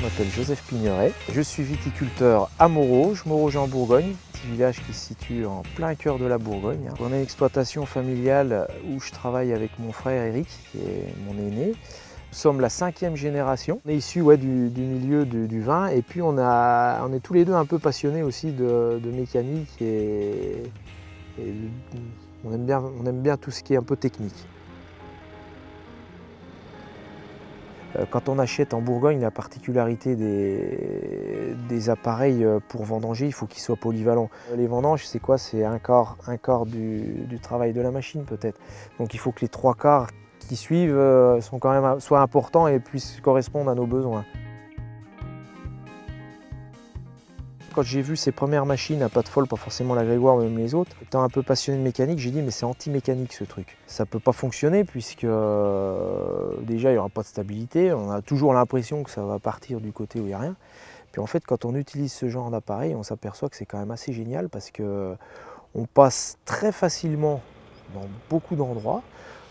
Je m'appelle Joseph Pigneret, je suis viticulteur à Morauges en Bourgogne, petit village qui se situe en plein cœur de la Bourgogne. On a une exploitation familiale où je travaille avec mon frère Eric, qui est mon aîné. Nous sommes la 5e génération, on est issus du milieu du vin et puis on est tous les deux un peu passionnés aussi de mécanique et on aime bien tout ce qui est un peu technique. Quand on achète en Bourgogne, la particularité des appareils pour vendanger, il faut qu'ils soient polyvalents. Les vendanges, c'est quoi? C'est un quart du travail de la machine peut-être. Donc il faut que les 3 quarts qui suivent soient importants et puissent correspondre à nos besoins. Quand j'ai vu ces premières machines à pattes folles, pas forcément la Grégoire mais même les autres, étant un peu passionné de mécanique, j'ai dit mais c'est anti-mécanique ce truc. Ça peut pas fonctionner puisque déjà il n'y aura pas de stabilité, on a toujours l'impression que ça va partir du côté où il n'y a rien. Puis en fait quand on utilise ce genre d'appareil, on s'aperçoit que c'est quand même assez génial parce que on passe très facilement dans beaucoup d'endroits.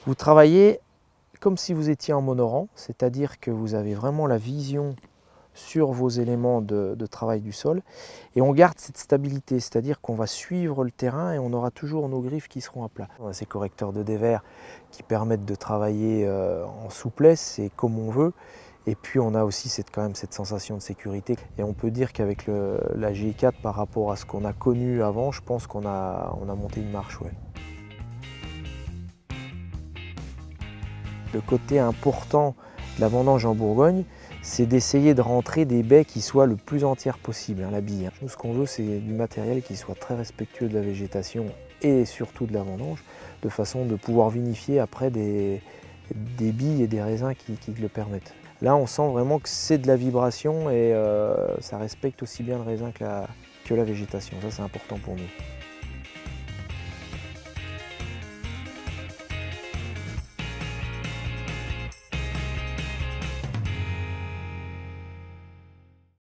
Vous travaillez comme si vous étiez en monorang, c'est-à-dire que vous avez vraiment la vision sur vos éléments de travail du sol et on garde cette stabilité, c'est-à-dire qu'on va suivre le terrain et on aura toujours nos griffes qui seront à plat. On a ces correcteurs de dévers qui permettent de travailler en souplesse et comme on veut, et puis on a aussi quand même cette sensation de sécurité et on peut dire qu'avec la G4 par rapport à ce qu'on a connu avant, je pense qu'on a monté une marche. Ouais. Le côté important de la vendange en Bourgogne, c'est d'essayer de rentrer des baies qui soient le plus entières possible, la bille. Nous, ce qu'on veut, c'est du matériel qui soit très respectueux de la végétation et surtout de la vendange, de façon de pouvoir vinifier après des billes et des raisins qui le permettent. Là, on sent vraiment que c'est de la vibration et ça respecte aussi bien le raisin que la végétation. Ça, c'est important pour nous.